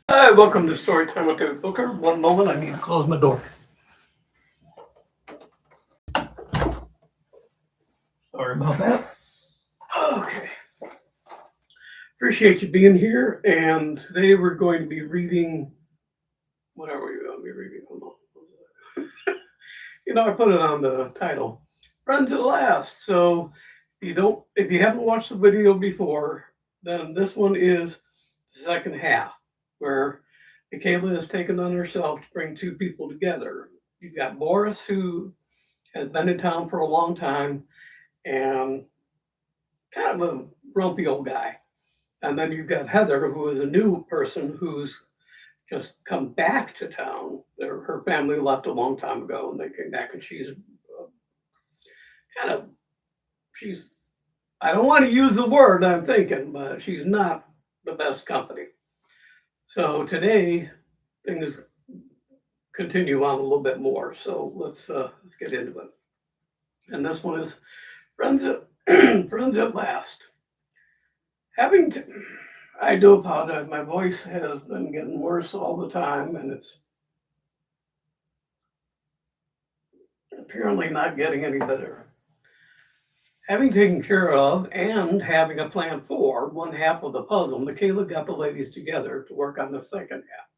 Hi, welcome to Storytime with David Booker. One moment, I need to close my door. Sorry about that. Okay. Appreciate you being here. And today we're going to be reading. What are we going to be reading? Hold on. I put it on the title, Friends at Last. So if you haven't watched the video before, then this one is the second half, where Michaela has taken on herself to bring two people together. You've got Boris, who has been in town for a long time and kind of a grumpy old guy. And then you've got Heather, who is a new person who's just come back to town. Her family left a long time ago, and they came back, and she's kind of she's. I don't want to use the word I'm thinking, but she's not the best company. So today things continue on a little bit more. So let's get into it. And this one is friends at friends at last. Having to, I do apologize. My voice has been getting worse all the time, and it's apparently not getting any better. Having taken care of and having a plan for one half of the puzzle, Michaela got the ladies together to work on the second half.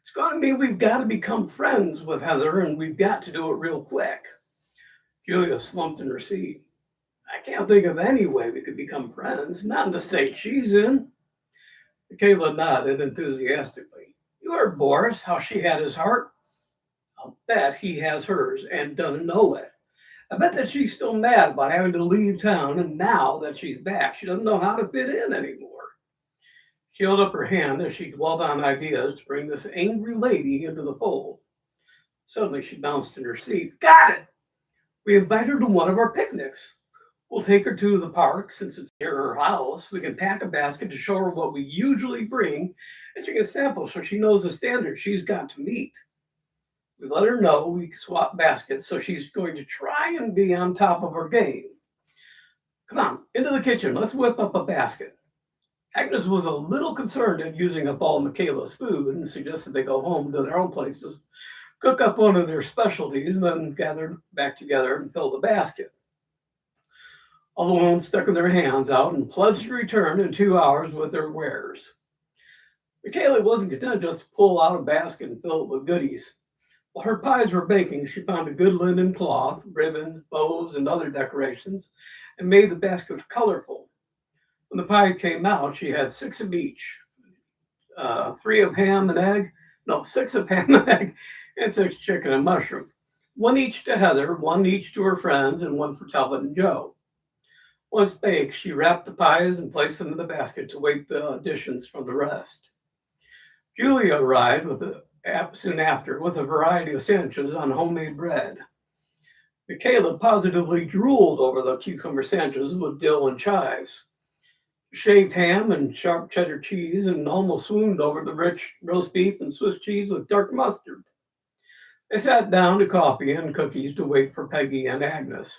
It's going to mean we've got to become friends with Heather, and we've got to do it real quick. Julia slumped in her seat. I can't think of any way we could become friends, not in the state she's in. Michaela nodded enthusiastically. You heard Boris, how she had his heart? I'll bet he has hers and doesn't know it. I bet that she's still mad about having to leave town, and now that she's back, she doesn't know how to fit in anymore. She held up her hand as she dwelled on ideas to bring this angry lady into the fold. Suddenly she bounced in her seat. Got it! We invite her to one of our picnics. We'll take her to the park since it's near her house. We can pack a basket to show her what we usually bring, and she can sample so she knows the standards she's got to meet. We let her know we swap baskets, so she's going to try and be on top of her game. Come on, into the kitchen. Let's whip up a basket. Agnes was a little concerned at using up all Michaela's food and suggested they go home to their own places, cook up one of their specialties, and then gather back together and fill the basket. All the women stuck their hands out and pledged to return in 2 hours with their wares. Michaela wasn't content just to pull out a basket and fill it with goodies. While her pies were baking, she found a good linen cloth, ribbons, bows, and other decorations, and made the basket colorful. When the pie came out, she had six of each, three of ham and egg, no, six of ham and egg, and six chicken and mushroom. One each to Heather, one each to her friends, and one for Talbot and Joe. Once baked, she wrapped the pies and placed them in the basket to wait the additions from the rest. Julia arrived soon after with a variety of sandwiches on homemade bread. Michaela positively drooled over the cucumber sandwiches with dill and chives, shaved ham and sharp cheddar cheese, and almost swooned over the rich roast beef and Swiss cheese with dark mustard. They sat down to coffee and cookies to wait for Peggy and Agnes.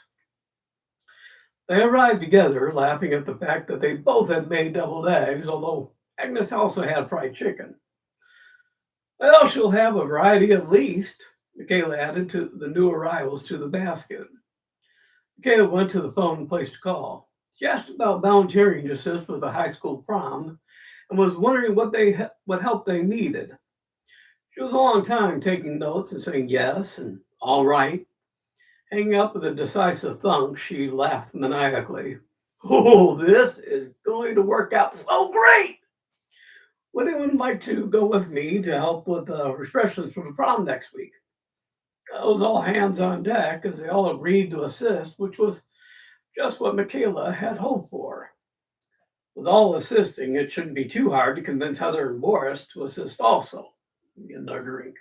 They arrived together, laughing at the fact that they both had made deviled eggs, although Agnes also had fried chicken. Well, she'll have a variety at least, Michaela added to the new arrivals to the basket. Michaela went to the phone and placed a call. She asked about volunteering to assist with the high school prom and was wondering what help they needed. She was a long time taking notes and saying yes and all right. Hanging up with a decisive thunk, she laughed maniacally. Oh, this is going to work out so great! Would anyone like to go with me to help with the refreshments for the prom next week? It was all hands on deck as they all agreed to assist, which was just what Michaela had hoped for. With all assisting, it shouldn't be too hard to convince Heather and Boris to assist also. In their drink.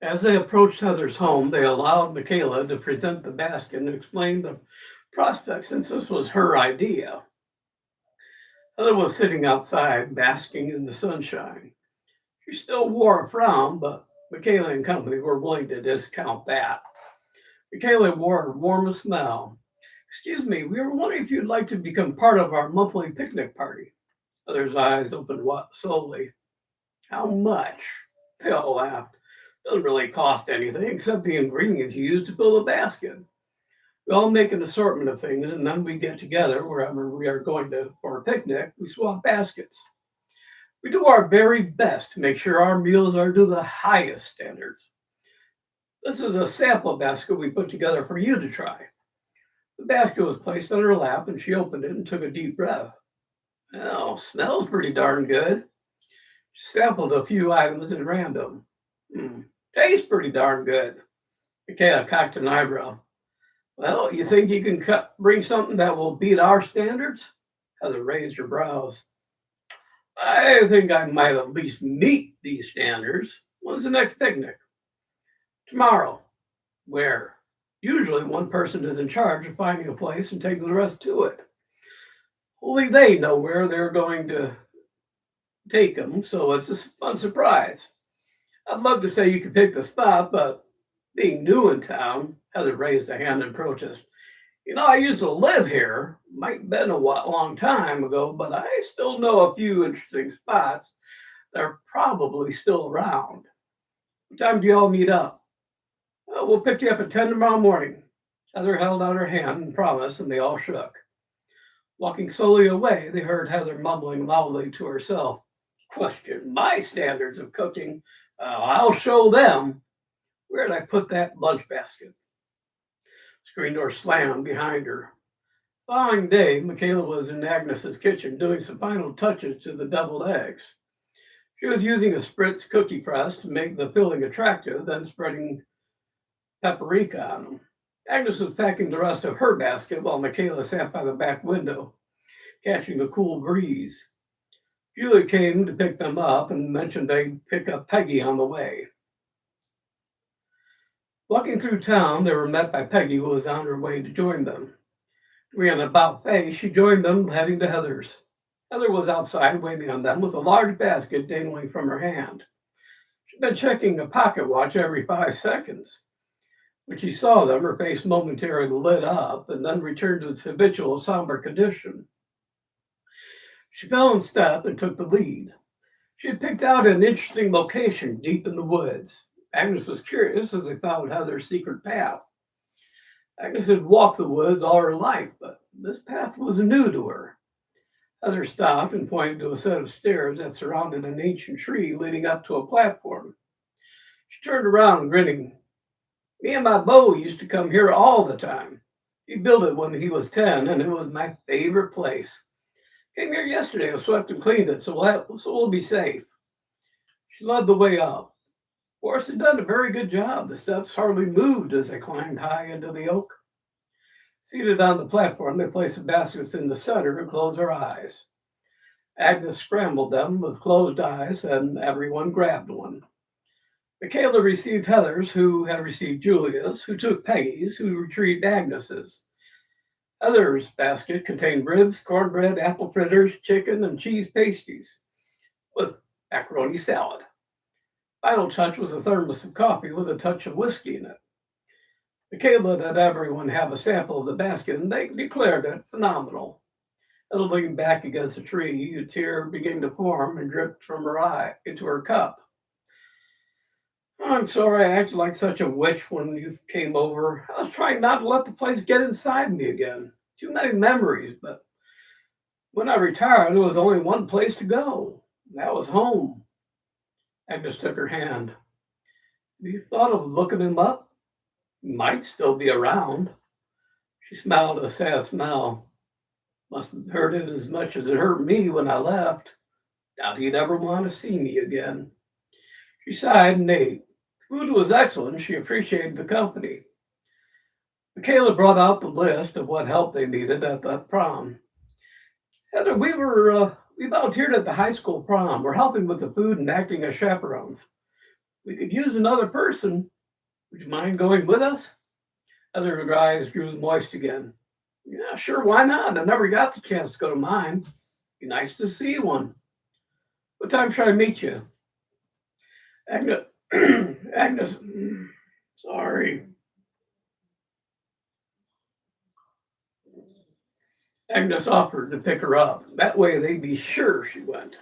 As they approached Heather's home, they allowed Michaela to present the basket and explain the prospect since this was her idea. Heather was sitting outside, basking in the sunshine. She still wore a frown, but Michaela and company were willing to discount that. Michaela wore her warmest smile. Excuse me, we were wondering if you'd like to become part of our monthly picnic party. Others' eyes opened slowly. How much? They all laughed. Doesn't really cost anything except the ingredients you use to fill the basket. We all make an assortment of things and then we get together wherever we are going to for a picnic. We swap baskets. We do our very best to make sure our meals are to the highest standards. This is a sample basket we put together for you to try. The basket was placed on her lap and she opened it and took a deep breath. Oh, smells pretty darn good. She sampled a few items at random. Hmm, tastes pretty darn good. Michaela cocked an eyebrow. Well, you think you can bring something that will beat our standards? Heather raised her brows. I think I might at least meet these standards. When's the next picnic? Tomorrow. Where? Usually one person is in charge of finding a place and taking the rest to it. Only they know where they're going to take them, so it's a fun surprise. I'd love to say you could pick the spot, but being new in town, Heather raised a hand in protest. I used to live here. Might have been a long time ago, but I still know a few interesting spots that are probably still around. What time do you all meet up? We'll pick you up at 10 tomorrow morning. Heather held out her hand and promised, and they all shook. Walking slowly away, they heard Heather mumbling loudly to herself. Question my standards of cooking. I'll show them. Where did I put that lunch basket? Screen door slammed behind her. The following day, Michaela was in Agnes's kitchen doing some final touches to the deviled eggs. She was using a spritz cookie press to make the filling attractive, then spreading paprika on them. Agnes was packing the rest of her basket while Michaela sat by the back window, catching the cool breeze. Julia came to pick them up and mentioned they'd pick up Peggy on the way. Walking through town, they were met by Peggy, who was on her way to join them. Doing an about face, she joined them, heading to Heather's. Heather was outside waiting on them with a large basket dangling from her hand. She'd been checking a pocket watch every 5 seconds. When she saw them, her face momentarily lit up and then returned to its habitual somber condition. She fell in step and took the lead. She had picked out an interesting location deep in the woods. Agnes was curious as they followed Heather's secret path. Agnes had walked the woods all her life, but this path was new to her. Heather stopped and pointed to a set of stairs that surrounded an ancient tree leading up to a platform. She turned around, grinning. Me and my beau used to come here all the time. He built it when he was 10, and it was my favorite place. Came here yesterday and swept and cleaned it, so we'll be safe. She led the way up. Boris had done a very good job. The steps hardly moved as they climbed high into the oak. Seated on the platform, they placed the baskets in the center and closed their eyes. Agnes scrambled them with closed eyes, and everyone grabbed one. Michaela received Heather's, who had received Julia's, who took Peggy's, who retrieved Agnes's. Heather's basket contained ribs, cornbread, apple fritters, chicken, and cheese pasties, with macaroni salad. Final touch was a thermos of coffee with a touch of whiskey in it. Michaela let everyone have a sample of the basket, and they declared it phenomenal. Heather leaned back against a tree, a tear began to form and dripped from her eye into her cup. I'm sorry I acted like such a witch when you came over. I was trying not to let the place get inside me again. Too many memories, but when I retired, there was only one place to go. That was home. Agnes took her hand. Have you thought of looking him up? He might still be around. She smiled a sad smile. Must have hurt him as much as it hurt me when I left. Doubt he'd ever want to see me again. She sighed and ate. Food was excellent. She appreciated the company. Michaela brought out the list of what help they needed at the prom. Heather, we volunteered at the high school prom. We're helping with the food and acting as chaperones. We could use another person. Would you mind going with us? Heather's eyes grew moist again. Yeah, sure, why not? I never got the chance to go to mine. Be nice to see one. What time should I meet you? Agnes, Agnes, sorry. Agnes offered to pick her up. That way they'd be sure she went.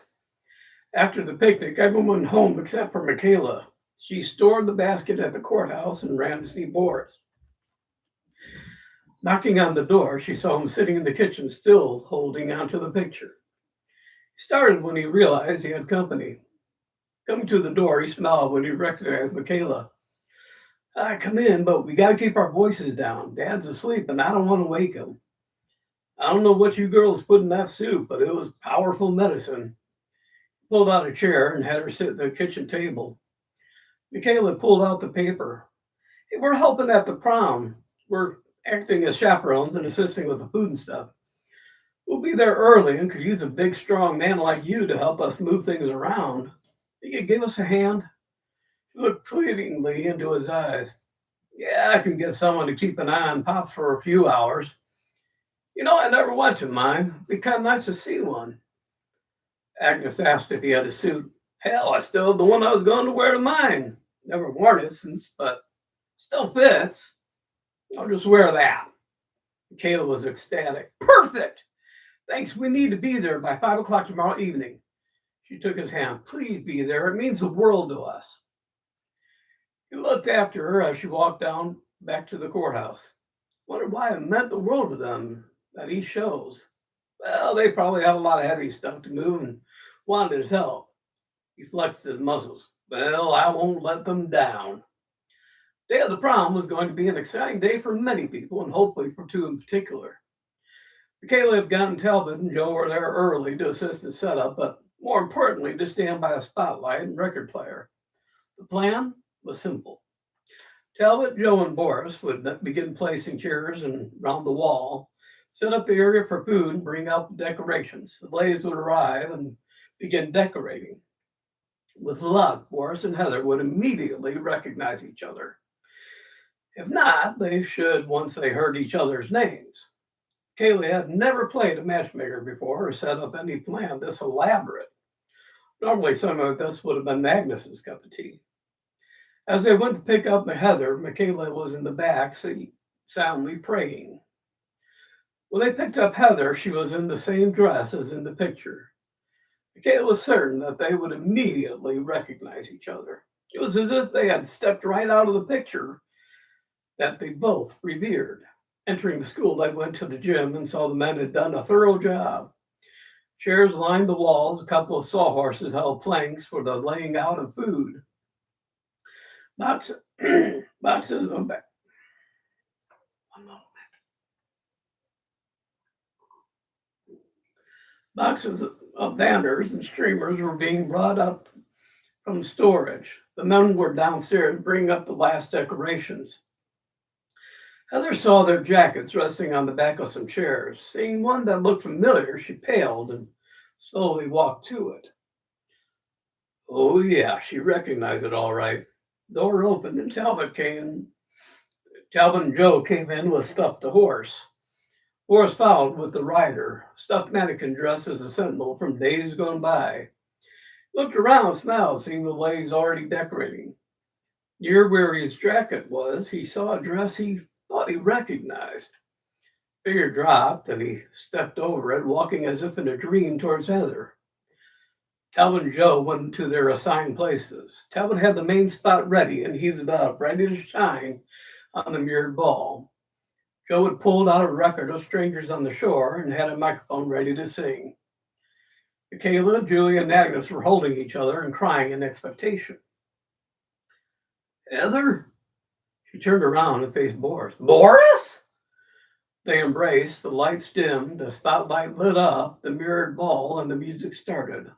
After the picnic, everyone went home except for Michaela. She stored the basket at the courthouse and ran to see Boris. Knocking on the door, she saw him sitting in the kitchen, still holding onto the picture. He started when he realized he had company. Coming to the door, he smiled when he recognized Michaela. I come in, but we got to keep our voices down. Dad's asleep, and I don't want to wake him. I don't know what you girls put in that soup, but it was powerful medicine. He pulled out a chair and had her sit at the kitchen table. Michaela pulled out the paper. Hey, we're helping at the prom. We're acting as chaperones and assisting with the food and stuff. We'll be there early and could use a big, strong man like you to help us move things around. You could give us a hand? She looked pleadingly into his eyes. Yeah, I can get someone to keep an eye on Pops for a few hours. I never went to mine. It'd be kind of nice to see one. Agnes asked if he had a suit. Hell, I still have the one I was going to wear to mine. Never worn it since, but still fits. I'll just wear that. Michaela was ecstatic. Perfect! Thanks, we need to be there by 5 o'clock tomorrow evening. She took his hand. Please be there. It means the world to us. He looked after her as she walked down back to the courthouse. Wondered why it meant the world to them that he shows. Well, they probably have a lot of heavy stuff to move and wanted his help. He flexed his muscles. Well, I won't let them down. Day of the prom was going to be an exciting day for many people, and hopefully for two in particular. Michaela had gotten Talbot and Joe were there early to assist in setup, but more importantly, to stand by a spotlight and record player. The plan was simple. Talbot, Joe, and Boris would begin placing chairs around the wall, set up the area for food, and bring out the decorations. The Blaze would arrive and begin decorating. With luck, Boris and Heather would immediately recognize each other. If not, they should once they heard each other's names. Kaylee had never played a matchmaker before or set up any plan this elaborate. Normally, something like this would have been Agnes's cup of tea. As they went to pick up Heather, Michaela was in the back seat, soundly praying. When they picked up Heather, she was in the same dress as in the picture. Michaela was certain that they would immediately recognize each other. It was as if they had stepped right out of the picture that they both revered. Entering the school, they went to the gym and saw the men had done a thorough job. Chairs lined the walls, a couple of sawhorses held planks for the laying out of food. Boxes of Boxes of banners and streamers were being brought up from storage. The men were downstairs bringing up the last decorations. Heather saw their jackets resting on the back of some chairs. Seeing one that looked familiar, she paled and slowly walked to it. Oh, yeah, she recognized it all right. Door opened and Talbot and Joe came in with Stuffed the horse. Boris followed with the rider, stuffed mannequin dressed as a sentinel from days gone by. Looked around, smiled, seeing the ladies already decorating. Near where his jacket was, he saw a dress he thought he recognized. Figure dropped, and he stepped over it, walking as if in a dream towards Heather. Talbot and Joe went to their assigned places. Talbot had the main spot ready and heated up, ready to shine on the mirrored ball. Joe had pulled out a record of Strangers on the Shore and had a microphone ready to sing. Michaela, Julia, and Agnes were holding each other and crying in expectation. Heather? She turned around and faced Boris. Boris? They embraced, the lights dimmed, the spotlight lit up, the mirrored ball, and the music started.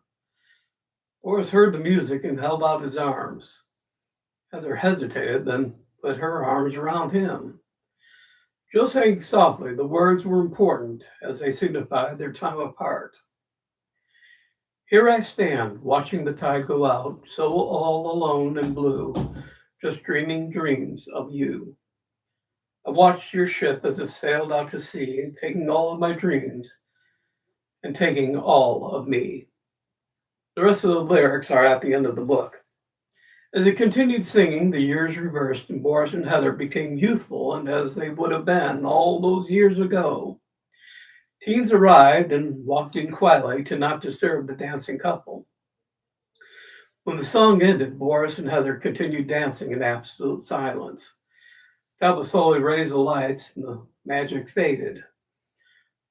Boris heard the music and held out his arms. Heather hesitated, then put her arms around him. Joe sang softly. The words were important as they signified their time apart. Here I stand, watching the tide go out, so all alone and blue, just dreaming dreams of you. I watched your ship as it sailed out to sea, taking all of my dreams and taking all of me. The rest of the lyrics are at the end of the book. As he continued singing, the years reversed and Boris and Heather became youthful and as they would have been all those years ago. Teens arrived and walked in quietly to not disturb the dancing couple. When the song ended, Boris and Heather continued dancing in absolute silence. That would slowly raise the lights and the magic faded.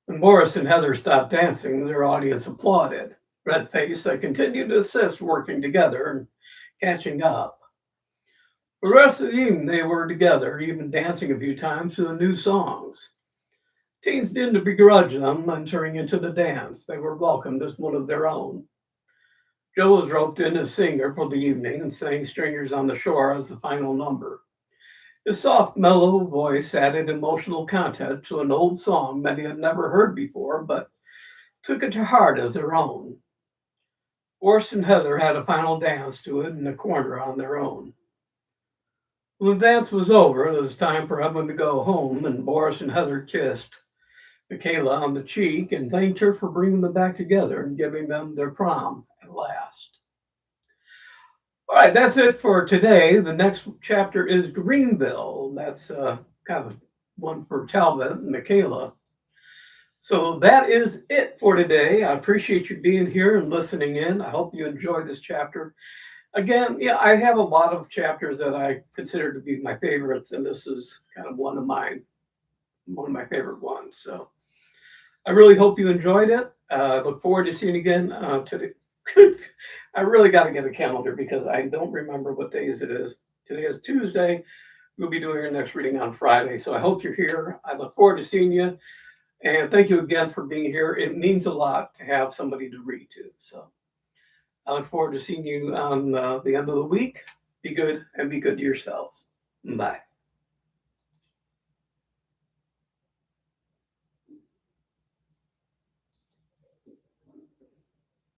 When Boris and Heather stopped dancing, their audience applauded. Red faced, they continued to assist, working together and catching up. The rest of the evening, they were together, even dancing a few times to the new songs. Teens didn't begrudge them entering into the dance. They were welcomed as one of their own. Joe was roped in as singer for the evening and sang Stringers on the Shore as the final number. His soft, mellow voice added emotional content to an old song many had never heard before, but took it to heart as their own. Boris and Heather had a final dance to it in a corner on their own. When the dance was over, it was time for everyone to go home, and Boris and Heather kissed Michaela on the cheek and thanked her for bringing them back together and giving them their prom at last. All right, that's it for today. The next chapter is Greenville. That's kind of one for Talbot and Michaela. So that is it for today. I appreciate you being here and listening in. I hope you enjoyed this chapter. Again, yeah, I have a lot of chapters that I consider to be my favorites, and this is kind of one of my favorite ones. So I really hope you enjoyed it. Look forward to seeing you again today. I really got to get a calendar because I don't remember what days it is. Today is Tuesday. We'll be doing our next reading on Friday. So I hope you're here. I look forward to seeing you. And thank you again for being here. It means a lot to have somebody to read to. So I look forward to seeing you on the end of the week. Be good and be good to yourselves. Bye.